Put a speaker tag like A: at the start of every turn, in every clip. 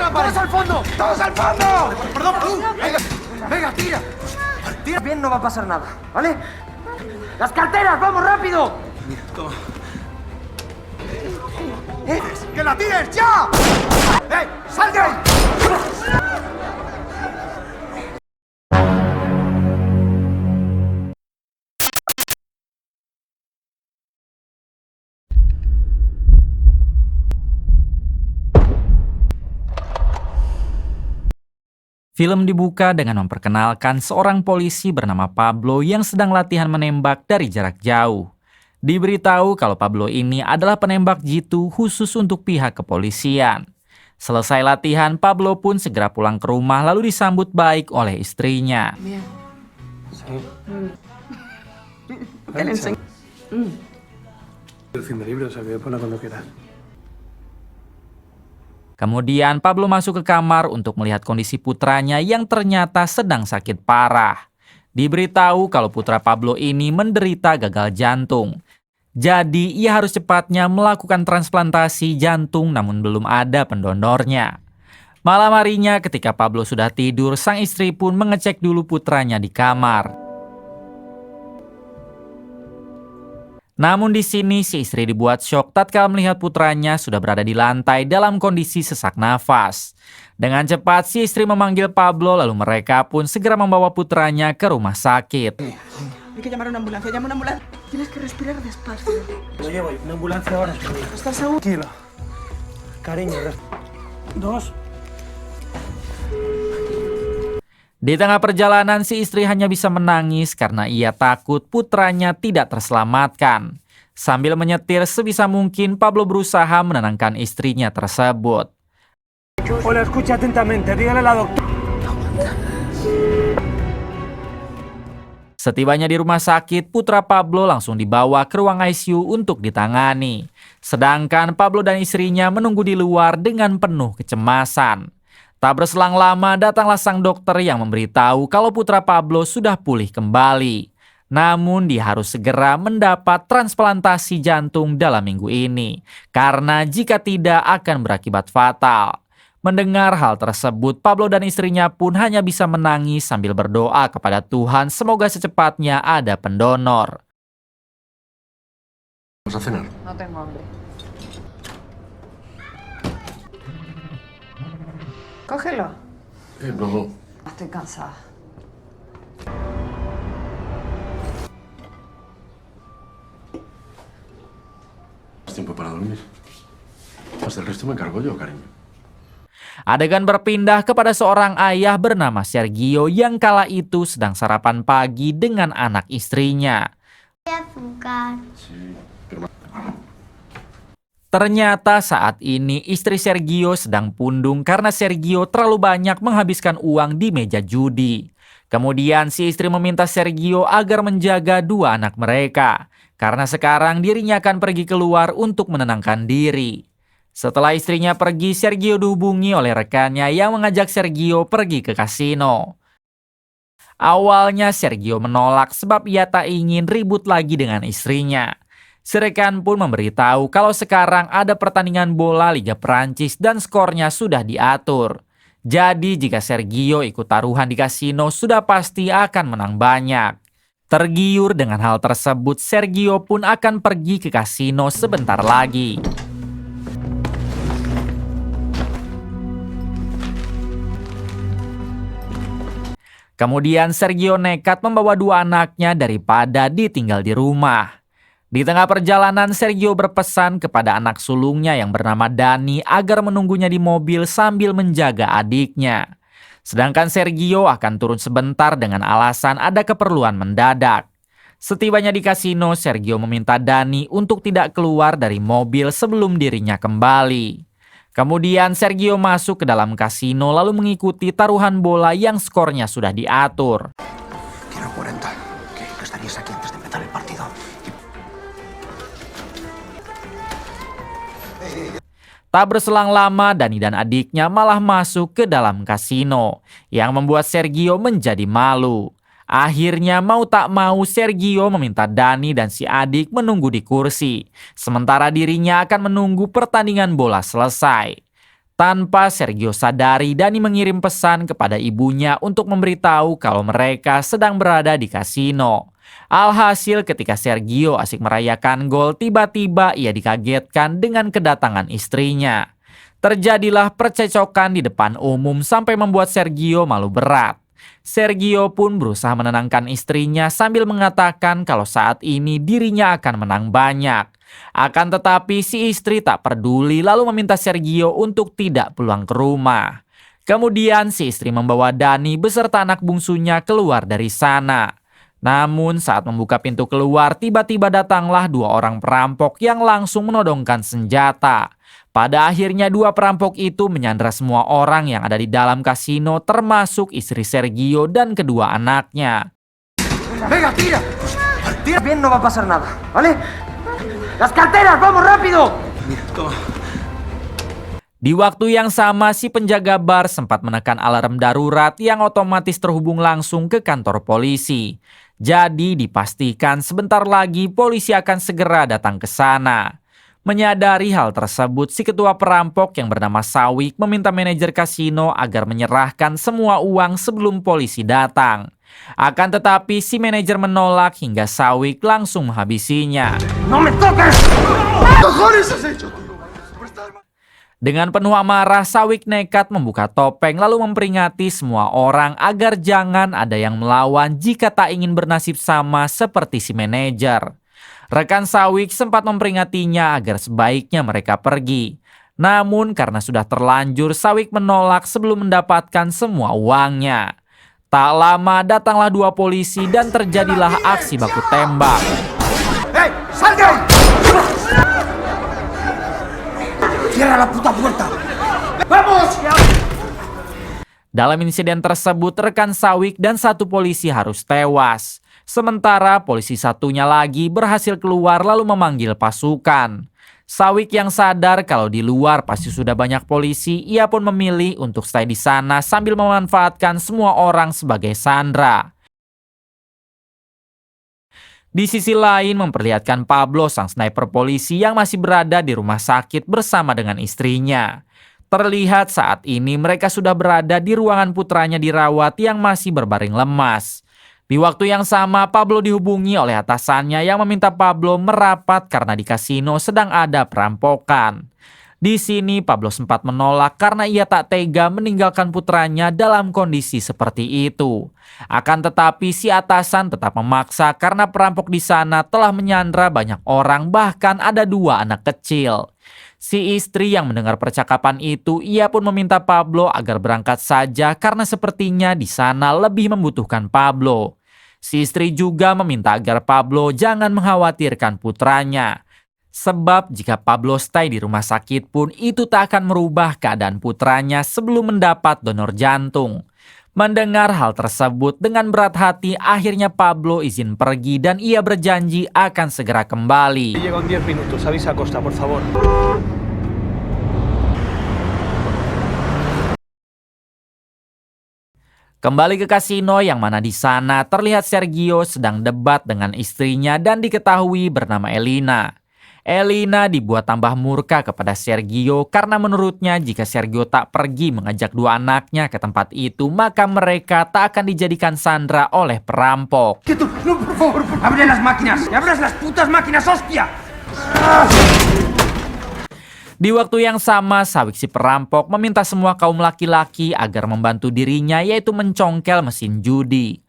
A: ¡Todos al fondo! ¡Todos al fondo! Perdón, venga, venga, tira. Tira bien, no va a pasar nada, ¿vale? ¡Las carteras, vamos rápido! ¡Que la tires ya! ¡Sal de ahí!
B: Film dibuka dengan memperkenalkan seorang polisi bernama Pablo yang sedang latihan menembak dari jarak jauh. Diberitahu kalau Pablo ini adalah penembak jitu khusus untuk pihak kepolisian. Selesai latihan, Pablo pun segera pulang ke rumah lalu disambut baik oleh istrinya. Kemudian Pablo masuk ke kamar untuk melihat kondisi putranya yang ternyata sedang sakit parah. Diberitahu kalau putra Pablo ini menderita gagal jantung. Jadi ia harus cepatnya melakukan transplantasi jantung namun belum ada pendonornya. Malam harinya ketika Pablo sudah tidur, sang istri pun mengecek dulu putranya di kamar. Namun di sini si istri dibuat syok tatkala melihat putranya sudah berada di lantai dalam kondisi sesak nafas. Dengan cepat si istri memanggil Pablo lalu mereka pun segera membawa putranya ke rumah sakit.
C: Hay que llamar a una ambulancia, llama a una ambulancia. Tienes que respirar despacio.
D: Lo llevo, una ambulancia ahora.
C: ¿Estás seguro?
D: Tranquilo. Cariño, dos.
B: Di tengah perjalanan si istri hanya bisa menangis karena ia takut putranya tidak terselamatkan. Sambil menyetir sebisa mungkin Pablo berusaha menenangkan istrinya tersebut.
D: Hola, escucha atentamente, dígale a la doctora.
B: Setibanya di rumah sakit, putra Pablo langsung dibawa ke ruang ICU untuk ditangani. Sedangkan Pablo dan istrinya menunggu di luar dengan penuh kecemasan. Tak berselang lama datanglah sang dokter yang memberitahu kalau putra Pablo sudah pulih kembali. Namun dia harus segera mendapat transplantasi jantung dalam minggu ini. Karena jika tidak akan berakibat fatal. Mendengar hal tersebut, Pablo dan istrinya pun hanya bisa menangis sambil berdoa kepada Tuhan semoga secepatnya ada pendonor.
E: ¿Vas a cenar?
F: No tengo hambre. Cógelo.
E: No.
F: Estoy cansada.
E: ¿Tienes tiempo para dormir? Pues el resto me encargo yo, cariño.
B: Adegan berpindah kepada seorang ayah bernama Sergio yang kala itu sedang sarapan pagi dengan anak istrinya. Ternyata saat ini istri Sergio sedang pundung karena Sergio terlalu banyak menghabiskan uang di meja judi. Kemudian si istri meminta Sergio agar menjaga dua anak mereka, karena sekarang dirinya akan pergi keluar untuk menenangkan diri. Setelah istrinya pergi, Sergio dihubungi oleh rekannya yang mengajak Sergio pergi ke kasino. Awalnya Sergio menolak sebab ia tak ingin ribut lagi dengan istrinya. Si rekan pun memberitahu kalau sekarang ada pertandingan bola Liga Perancis dan skornya sudah diatur. Jadi jika Sergio ikut taruhan di kasino sudah pasti akan menang banyak. Tergiur dengan hal tersebut, Sergio pun akan pergi ke kasino sebentar lagi. Kemudian Sergio nekat membawa dua anaknya daripada ditinggal di rumah. Di tengah perjalanan, Sergio berpesan kepada anak sulungnya yang bernama Dani agar menunggunya di mobil sambil menjaga adiknya. Sedangkan Sergio akan turun sebentar dengan alasan ada keperluan mendadak. Setibanya di kasino, Sergio meminta Dani untuk tidak keluar dari mobil sebelum dirinya kembali. Kemudian Sergio masuk ke dalam kasino lalu mengikuti taruhan bola yang skornya sudah diatur.
A: Quiero 40. Que estarías aquí antes de empezar el partido.
B: Tak berselang lama, Dani dan adiknya malah masuk ke dalam kasino, yang membuat Sergio menjadi malu. Akhirnya mau tak mau Sergio meminta Dani dan si adik menunggu di kursi, sementara dirinya akan menunggu pertandingan bola selesai. Tanpa Sergio sadari, Dani mengirim pesan kepada ibunya untuk memberitahu kalau mereka sedang berada di kasino. Alhasil ketika Sergio asik merayakan gol, tiba-tiba ia dikagetkan dengan kedatangan istrinya. Terjadilah percecokan di depan umum sampai membuat Sergio malu berat. Sergio pun berusaha menenangkan istrinya sambil mengatakan kalau saat ini dirinya akan menang banyak. Akan tetapi si istri tak peduli lalu meminta Sergio untuk tidak pulang ke rumah. Kemudian si istri membawa Dani beserta anak bungsunya keluar dari sana. Namun saat membuka pintu keluar, tiba-tiba datanglah 2 orang perampok yang langsung menodongkan senjata. Pada akhirnya 2 perampok itu menyandra semua orang yang ada di dalam kasino, termasuk istri Sergio dan kedua anaknya.
A: Venga, tira. Tira bien, no va a pasar nada, ¿vale? Las carteras, vamos rápido.
B: Di waktu yang sama, si penjaga bar sempat menekan alarm darurat yang otomatis terhubung langsung ke kantor polisi. Jadi dipastikan sebentar lagi polisi akan segera datang ke sana. Menyadari hal tersebut, si ketua perampok yang bernama Sawik meminta manajer kasino agar menyerahkan semua uang sebelum polisi datang. Akan tetapi si manajer menolak hingga Sawik langsung menghabisinya.
A: No me toques. ¿Qué cojones has hecho, tío?
B: Dengan penuh amarah, Sawik nekat membuka topeng lalu memperingati semua orang agar jangan ada yang melawan jika tak ingin bernasib sama seperti si manajer. Rekan Sawik sempat memperingatinya agar sebaiknya mereka pergi. Namun karena sudah terlanjur, Sawik menolak sebelum mendapatkan semua uangnya. Tak lama datanglah 2 polisi dan terjadilah aksi baku tembak.
A: ¡Hey! ¡Sal de ahí! ¡Cierra la puta puerta! ¡Vamos!
B: Dalam insiden tersebut, rekan Sawik dan 1 polisi harus tewas. Sementara polisi satunya lagi berhasil keluar lalu memanggil pasukan. Sawik yang sadar kalau di luar pasti sudah banyak polisi, ia pun memilih untuk stay di sana sambil memanfaatkan semua orang sebagai sandera. Di sisi lain memperlihatkan Pablo sang sniper polisi yang masih berada di rumah sakit bersama dengan istrinya. Terlihat saat ini mereka sudah berada di ruangan putranya dirawat yang masih berbaring lemas. Di waktu yang sama, Pablo dihubungi oleh atasannya yang meminta Pablo merapat karena di kasino sedang ada perampokan. Di sini Pablo sempat menolak karena ia tak tega meninggalkan putranya dalam kondisi seperti itu. Akan tetapi si atasan tetap memaksa karena perampok di sana telah menyandra banyak orang, bahkan ada 2 anak kecil. Si istri yang mendengar percakapan itu, ia pun meminta Pablo agar berangkat saja karena sepertinya di sana lebih membutuhkan Pablo. Si istri juga meminta agar Pablo jangan mengkhawatirkan putranya. Sebab jika Pablo stay di rumah sakit pun itu tak akan merubah keadaan putranya sebelum mendapat donor jantung. Mendengar hal tersebut dengan berat hati, akhirnya Pablo izin pergi dan ia berjanji akan segera kembali.
D: Llega en 10 minutos, avisa a Costa, por favor.
B: Kembali ke kasino yang mana di sana terlihat Sergio sedang debat dengan istrinya dan diketahui bernama Elina. Elina dibuat tambah murka kepada Sergio karena menurutnya jika Sergio tak pergi mengajak 2 anaknya ke tempat itu, maka mereka tak akan dijadikan sandera oleh perampok.
A: ¡Quieto! ¡No, por favor! ¡Abre las máquinas! ¡Abras las putas máquinas, hostia!
B: Di waktu yang sama, Sawik si perampok meminta semua kaum laki-laki agar membantu dirinya, yaitu mencongkel mesin judi.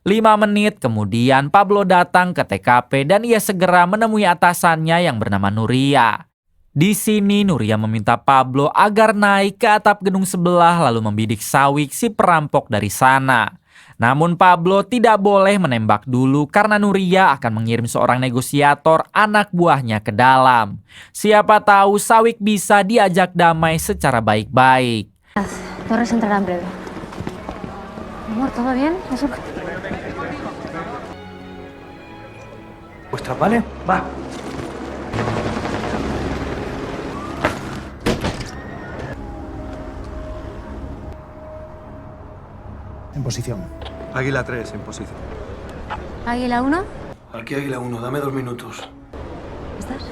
B: Lima menit kemudian Pablo datang ke TKP dan ia segera menemui atasannya yang bernama Nuria. Di sini Nuria meminta Pablo agar naik ke atap gedung sebelah lalu membidik Sawik si perampok dari sana. Namun Pablo tidak boleh menembak dulu karena Nuria akan mengirim seorang negosiator anak buahnya ke dalam. Siapa tahu Sawik bisa diajak damai secara baik-baik.
F: Torres entrará en breve. Amor, ¿todo bien? Masuk.
D: ¿Vuestra, vale? Va.
G: En posición.
H: Águila 3, en posición.
F: Águila 1.
D: Aquí Águila 1, dame 2 minutos.
F: ¿Estás?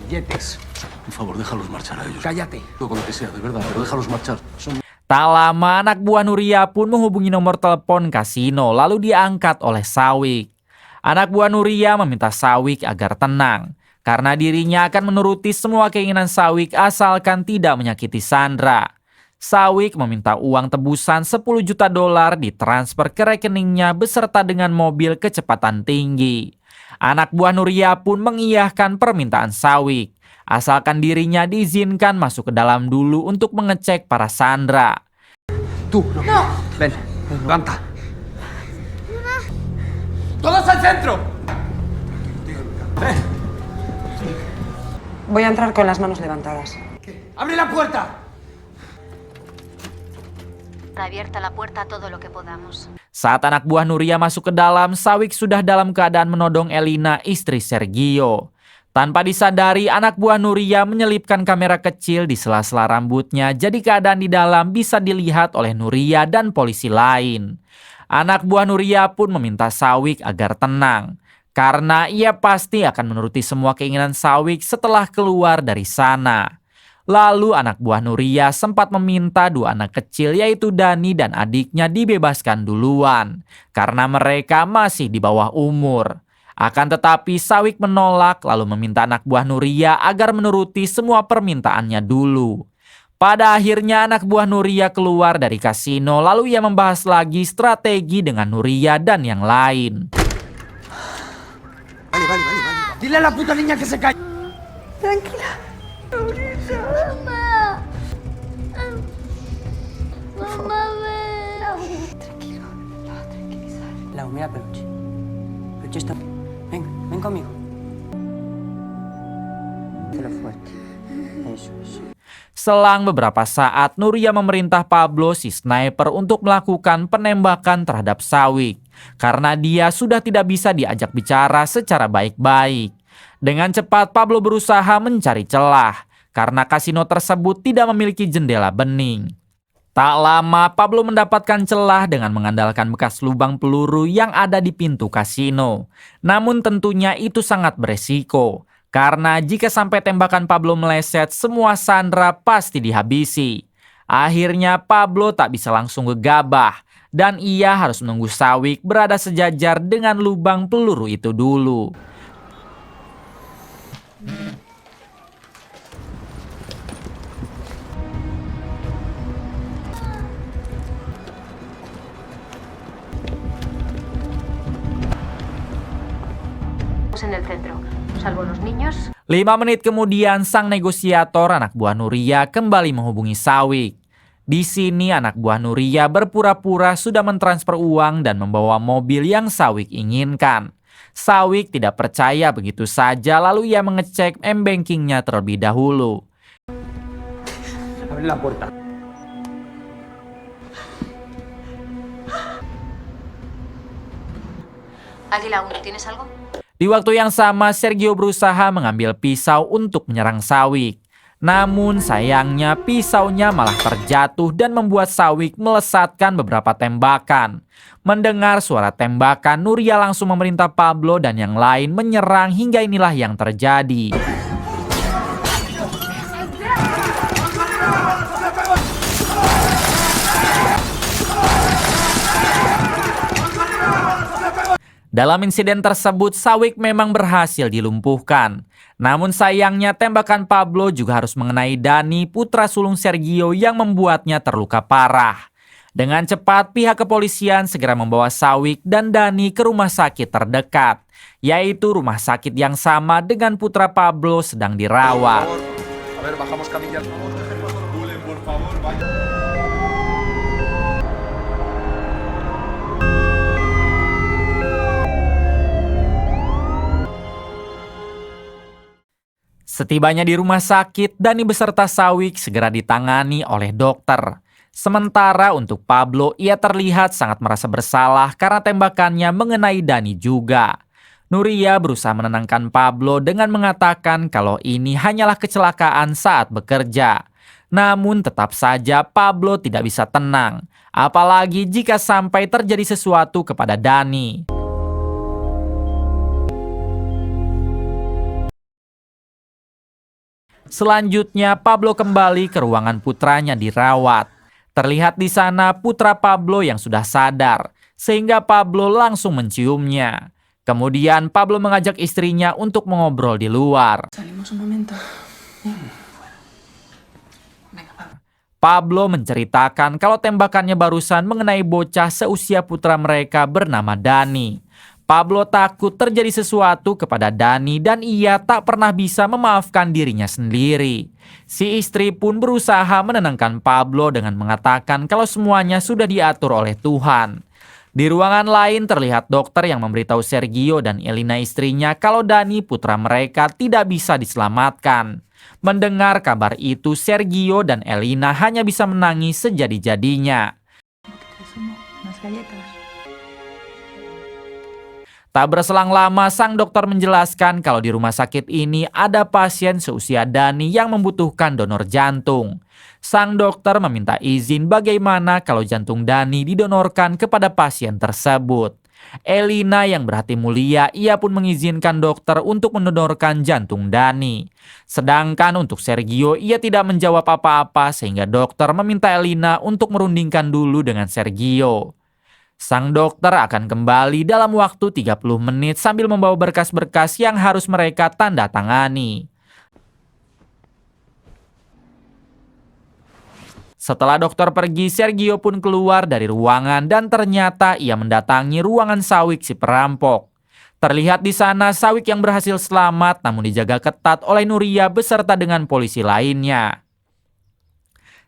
A: Billetes.
E: Por favor, déjalos marchar a ellos.
A: Cállate.
E: Con lo que sea, de verdad, pero déjalos marchar. Son...
B: Tak lama anak buah Nuria pun menghubungi nomor telepon kasino lalu diangkat oleh Sawik. Anak buah Nuria meminta Sawik agar tenang karena dirinya akan menuruti semua keinginan Sawik asalkan tidak menyakiti Sandra. Sawik meminta uang tebusan $10 juta ditransfer ke rekeningnya beserta dengan mobil kecepatan tinggi. Anak buah Nuria pun mengiyahkan permintaan Sawik. Asalkan dirinya diizinkan masuk ke dalam dulu untuk mengecek para Sandra.
A: Tú, no. Ven, levanta. ¡Todos al centro!
C: Voy a entrar con las manos levantadas.
A: ¡Abre la puerta!
F: Abierta la puerta todo lo que podamos.
B: Saat anak buah Nuria masuk ke dalam, Sawik sudah dalam keadaan menodong Elina, istri Sergio. Tanpa disadari, anak buah Nuria menyelipkan kamera kecil di sela-sela rambutnya, jadi keadaan di dalam bisa dilihat oleh Nuria dan polisi lain. Anak buah Nuria pun meminta Sawik agar tenang, karena ia pasti akan menuruti semua keinginan Sawik setelah keluar dari sana. Lalu anak buah Nuria sempat meminta 2 anak kecil yaitu Dani dan adiknya dibebaskan duluan, karena mereka masih di bawah umur. Akan tetapi Sawik menolak lalu meminta anak buah Nuria agar menuruti semua permintaannya dulu. Pada akhirnya anak buah Nuria keluar dari kasino lalu ia membahas lagi strategi dengan Nuria dan yang lain.
A: Vale. Dile a la puta niña que se calle.
C: Tranquila.
F: Mamá. Mamá, ven.
C: Tranquilo. Lo va a tranquilizar. Lau, mira a Peluche. Peluche está... Ven conmigo. Hazlo fuerte. Eso.
B: Selang beberapa saat, Nuria memerintah Pablo si sniper untuk melakukan penembakan terhadap Sawik karena dia sudah tidak bisa diajak bicara secara baik-baik. Dengan cepat Pablo berusaha mencari celah karena kasino tersebut tidak memiliki jendela bening. Tak lama Pablo mendapatkan celah dengan mengandalkan bekas lubang peluru yang ada di pintu kasino. Namun tentunya itu sangat beresiko. Karena jika sampai tembakan Pablo meleset, semua Sandra pasti dihabisi. Akhirnya Pablo tak bisa langsung gegabah. Dan ia harus menunggu Sawik berada sejajar dengan lubang peluru itu dulu.
F: En el centro, salvo los niños.
B: 5 menit kemudian, sang negosiator anak buah Nuria kembali menghubungi Sawik. Di sini anak buah Nuria berpura-pura sudah mentransfer uang dan membawa mobil yang Sawik inginkan. Sawik tidak percaya begitu saja lalu ia mengecek m-bankingnya terlebih dahulu.
A: Abre la puerta.
F: Águila 1, ¿tienes algo?
B: Di waktu yang sama, Sergio berusaha mengambil pisau untuk menyerang Sawik. Namun sayangnya pisaunya malah terjatuh dan membuat Sawik melesatkan beberapa tembakan. Mendengar suara tembakan, Nuria langsung memerintah Pablo dan yang lain menyerang hingga inilah yang terjadi. Dalam insiden tersebut, Sawik memang berhasil dilumpuhkan. Namun sayangnya tembakan Pablo juga harus mengenai Dani, putra sulung Sergio yang membuatnya terluka parah. Dengan cepat, pihak kepolisian segera membawa Sawik dan Dani ke rumah sakit terdekat, yaitu rumah sakit yang sama dengan putra Pablo sedang dirawat.
A: A ver, bajamos camillas. Por favor, vaya.
B: Setibanya di rumah sakit, Dani beserta Sawik segera ditangani oleh dokter. Sementara untuk Pablo, ia terlihat sangat merasa bersalah karena tembakannya mengenai Dani juga. Nuria berusaha menenangkan Pablo dengan mengatakan kalau ini hanyalah kecelakaan saat bekerja. Namun tetap saja Pablo tidak bisa tenang. Apalagi jika sampai terjadi sesuatu kepada Dani. Selanjutnya, Pablo kembali ke ruangan putranya dirawat. Terlihat di sana putra Pablo yang sudah sadar, sehingga Pablo langsung menciumnya. Kemudian Pablo mengajak istrinya untuk mengobrol di luar.
C: Salimos un momento.
B: Pablo menceritakan kalau tembakannya barusan mengenai bocah seusia putra mereka bernama Dani. Pablo takut terjadi sesuatu kepada Dani dan ia tak pernah bisa memaafkan dirinya sendiri. Si istri pun berusaha menenangkan Pablo dengan mengatakan kalau semuanya sudah diatur oleh Tuhan. Di ruangan lain terlihat dokter yang memberitahu Sergio dan Elina istrinya kalau Dani putra mereka tidak bisa diselamatkan. Mendengar kabar itu, Sergio dan Elina hanya bisa menangis sejadi-jadinya. Tak berselang lama, sang dokter menjelaskan kalau di rumah sakit ini ada pasien seusia Dani yang membutuhkan donor jantung. Sang dokter meminta izin bagaimana kalau jantung Dani didonorkan kepada pasien tersebut. Elina yang berhati mulia, ia pun mengizinkan dokter untuk mendonorkan jantung Dani. Sedangkan untuk Sergio, ia tidak menjawab apa-apa sehingga dokter meminta Elina untuk merundingkan dulu dengan Sergio. Sang dokter akan kembali dalam waktu 30 menit sambil membawa berkas-berkas yang harus mereka tanda tangani. Setelah dokter pergi, Sergio pun keluar dari ruangan dan ternyata ia mendatangi ruangan Sawik si perampok. Terlihat di sana Sawik yang berhasil selamat namun dijaga ketat oleh Nuria beserta dengan polisi lainnya.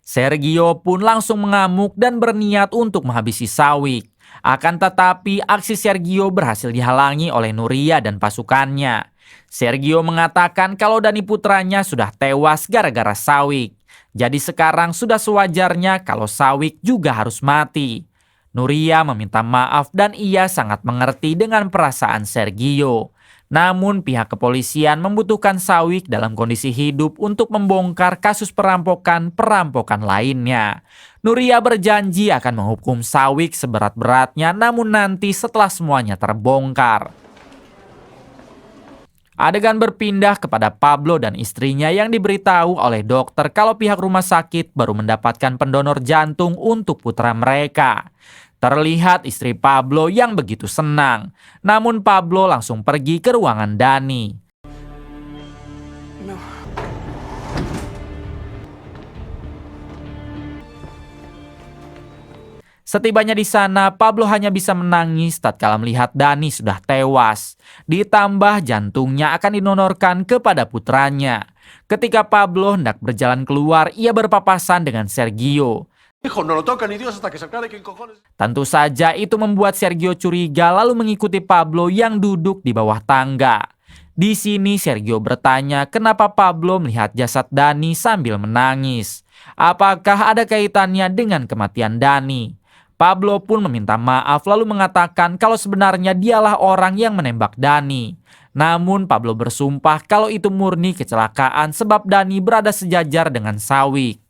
B: Sergio pun langsung mengamuk dan berniat untuk menghabisi Sawik. Akan tetapi aksi Sergio berhasil dihalangi oleh Nuria dan pasukannya. Sergio mengatakan kalau Dani putranya sudah tewas gara-gara Sawik. Jadi sekarang sudah sewajarnya kalau Sawik juga harus mati. Nuria meminta maaf dan ia sangat mengerti dengan perasaan Sergio. Namun pihak kepolisian membutuhkan Sawik dalam kondisi hidup untuk membongkar kasus perampokan lainnya. Nuria berjanji akan menghukum Sawik seberat-beratnya namun nanti setelah semuanya terbongkar. Adegan berpindah kepada Pablo dan istrinya yang diberitahu oleh dokter kalau pihak rumah sakit baru mendapatkan pendonor jantung untuk putra mereka. Terlihat istri Pablo yang begitu senang, namun Pablo langsung pergi ke ruangan Dani.
C: No.
B: Setibanya di sana, Pablo hanya bisa menangis tatkala melihat Dani sudah tewas. Ditambah jantungnya akan didonorkan kepada putranya. Ketika Pablo hendak berjalan keluar, ia berpapasan dengan Sergio.
E: Hijo, no lo toca ni Dios hasta que se aclare quién cojones.
B: Tentu saja itu membuat Sergio curiga lalu mengikuti Pablo yang duduk di bawah tangga. Di sini Sergio bertanya kenapa Pablo melihat jasad Dani sambil menangis. Apakah ada kaitannya dengan kematian Dani? Pablo pun meminta maaf lalu mengatakan kalau sebenarnya dialah orang yang menembak Dani. Namun Pablo bersumpah kalau itu murni kecelakaan sebab Dani berada sejajar dengan Sawik.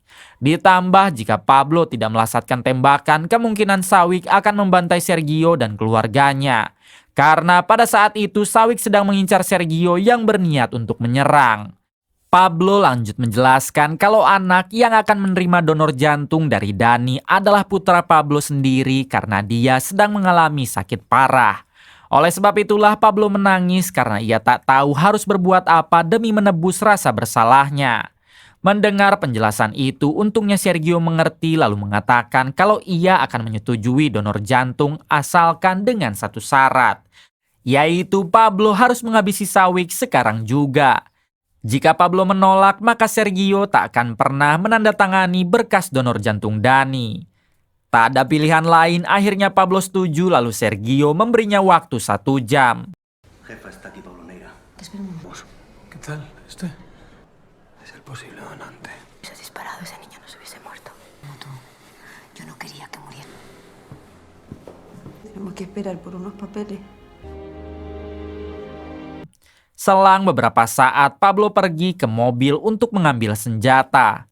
B: Ditambah jika Pablo tidak melasatkan tembakan, kemungkinan Sawik akan membantai Sergio dan keluarganya. Karena pada saat itu Sawik sedang mengincar Sergio yang berniat untuk menyerang. Pablo lanjut menjelaskan kalau anak yang akan menerima donor jantung dari Dani adalah putra Pablo sendiri karena dia sedang mengalami sakit parah. Oleh sebab itulah Pablo menangis karena ia tak tahu harus berbuat apa demi menebus rasa bersalahnya. Mendengar penjelasan itu, untungnya Sergio mengerti lalu mengatakan kalau ia akan menyetujui donor jantung asalkan dengan satu syarat, yaitu Pablo harus menghabisi Sawik sekarang juga. Jika Pablo menolak, maka Sergio tak akan pernah menandatangani berkas donor jantung Dani. Tak ada pilihan lain, akhirnya Pablo setuju lalu Sergio memberinya waktu 1 jam.
D: Jefa, está aquí Pablo Neira.
C: Espera un momento.
D: ¿Qué tal? Es el posible donante.
G: Si hubiese disparado, ese niño no se hubiese muerto. Como tú. Yo no quería que muriera.
C: Tenemos que esperar por unos papeles.
B: Selang beberapa saat, Pablo pergi ke mobil untuk mengambil senjata.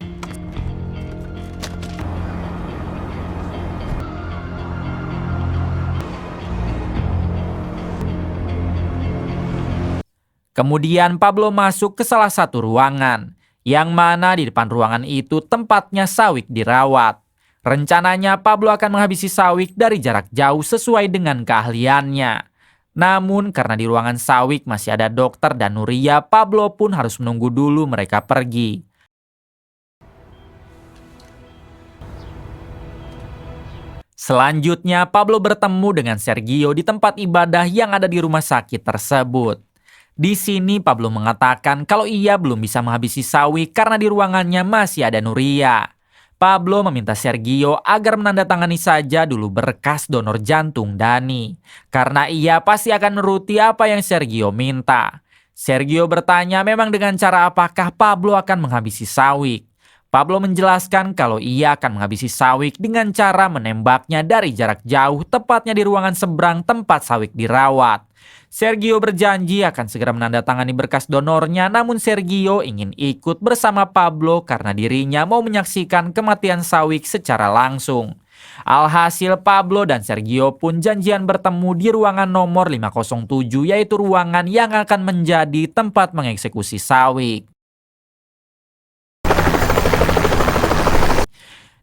B: Kemudian Pablo masuk ke salah satu ruangan, yang mana di depan ruangan itu tempatnya Sawyk dirawat. Rencananya Pablo akan menghabisi Sawyk dari jarak jauh sesuai dengan keahliannya. Namun karena di ruangan Sawyk masih ada dokter dan Nuria, Pablo pun harus menunggu dulu mereka pergi. Selanjutnya, Pablo bertemu dengan Sergio di tempat ibadah yang ada di rumah sakit tersebut. Di sini Pablo mengatakan kalau ia belum bisa menghabisi Sawyk karena di ruangannya masih ada Nuria. Pablo meminta Sergio agar menandatangani saja dulu berkas donor jantung Dani, karena ia pasti akan menuruti apa yang Sergio minta. Sergio bertanya memang dengan cara apakah Pablo akan menghabisi Sawyk. Pablo menjelaskan kalau ia akan menghabisi Sawyk dengan cara menembaknya dari jarak jauh, tepatnya di ruangan seberang tempat Sawyk dirawat. Sergio berjanji akan segera menandatangani berkas donornya, namun Sergio ingin ikut bersama Pablo karena dirinya mau menyaksikan kematian Sawyk secara langsung. Alhasil Pablo dan Sergio pun janjian bertemu di ruangan nomor 507, yaitu ruangan yang akan menjadi tempat mengeksekusi Sawyk.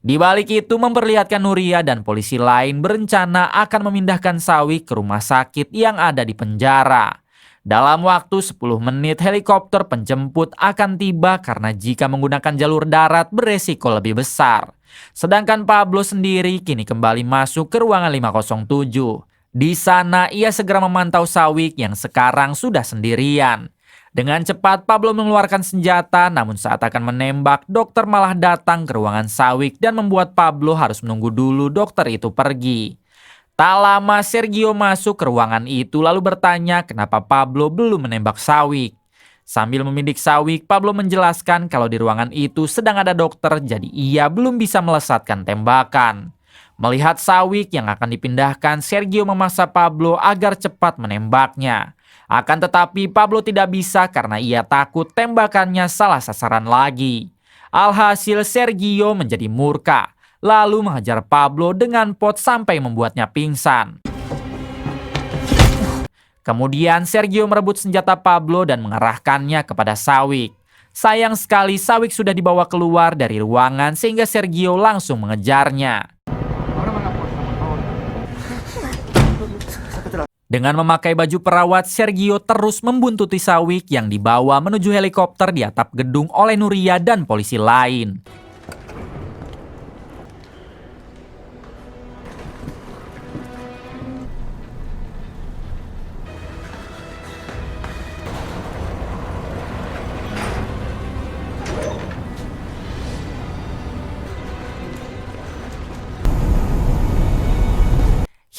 B: Di balik itu memperlihatkan Nuria dan polisi lain berencana akan memindahkan Sawyk ke rumah sakit yang ada di penjara. Dalam waktu 10 menit helikopter penjemput akan tiba karena jika menggunakan jalur darat beresiko lebih besar. Sedangkan Pablo sendiri kini kembali masuk ke ruangan 507. Di sana ia segera memantau Sawyk yang sekarang sudah sendirian. Dengan cepat Pablo mengeluarkan senjata, namun saat akan menembak, dokter malah datang ke ruangan Sawyk dan membuat Pablo harus menunggu dulu dokter itu pergi. Tak lama Sergio masuk ke ruangan itu lalu bertanya kenapa Pablo belum menembak Sawyk. Sambil membidik Sawyk, Pablo menjelaskan kalau di ruangan itu sedang ada dokter, jadi ia belum bisa melesatkan tembakan. Melihat Sawyk yang akan dipindahkan, Sergio memaksa Pablo agar cepat menembaknya. Akan tetapi Pablo tidak bisa karena ia takut tembakannya salah sasaran lagi. Alhasil Sergio menjadi murka, lalu menghajar Pablo dengan pot sampai membuatnya pingsan. Kemudian Sergio merebut senjata Pablo dan mengarahkannya kepada Sawyk. Sayang sekali Sawyk sudah dibawa keluar dari ruangan sehingga Sergio langsung mengejarnya. Dengan memakai baju perawat, Sergio terus membuntuti Sawyk yang dibawa menuju helikopter di atap gedung oleh Nuria dan polisi lain.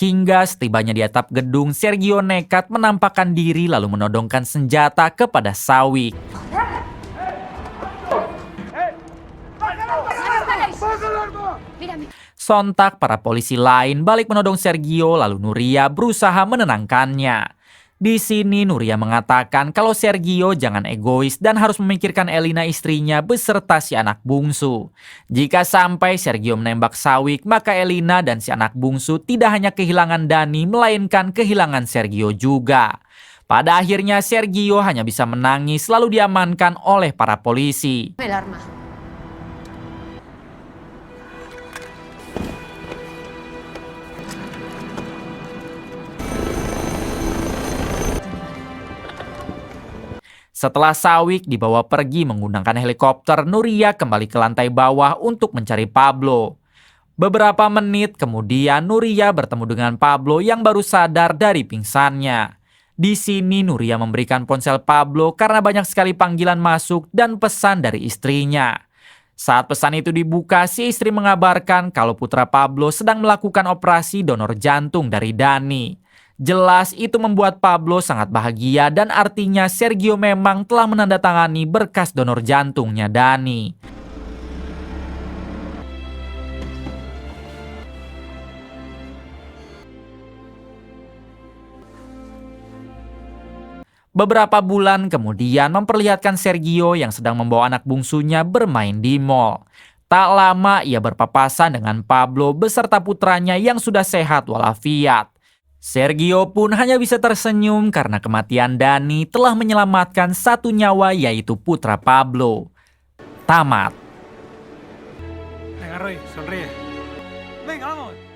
B: Hingga setibanya di atap gedung, Sergio nekat menampakkan diri lalu menodongkan senjata kepada Sawyk. Sontak para polisi lain balik menodong Sergio lalu Nuria berusaha menenangkannya. Di sini Nuria mengatakan kalau Sergio jangan egois dan harus memikirkan Elina istrinya beserta si anak bungsu. Jika sampai Sergio menembak Sawyk, maka Elina dan si anak bungsu tidak hanya kehilangan Dani, melainkan kehilangan Sergio juga. Pada akhirnya Sergio hanya bisa menangis lalu diamankan oleh para polisi. Setelah Sawyk dibawa pergi menggunakan helikopter, Nuria kembali ke lantai bawah untuk mencari Pablo. Beberapa menit kemudian Nuria bertemu dengan Pablo yang baru sadar dari pingsannya. Di sini Nuria memberikan ponsel Pablo karena banyak sekali panggilan masuk dan pesan dari istrinya. Saat pesan itu dibuka, si istri mengabarkan kalau putra Pablo sedang melakukan operasi donor jantung dari Dani. Jelas itu membuat Pablo sangat bahagia dan artinya Sergio memang telah menandatangani berkas donor jantungnya Dani. Beberapa bulan kemudian memperlihatkan Sergio yang sedang membawa anak bungsunya bermain di mall. Tak lama ia berpapasan dengan Pablo beserta putranya yang sudah sehat walafiat. Sergio pun hanya bisa tersenyum karena kematian Dani telah menyelamatkan satu nyawa, yaitu putra Pablo. Tamat.
D: Venga, Roy, sonríe. Venga, vamos.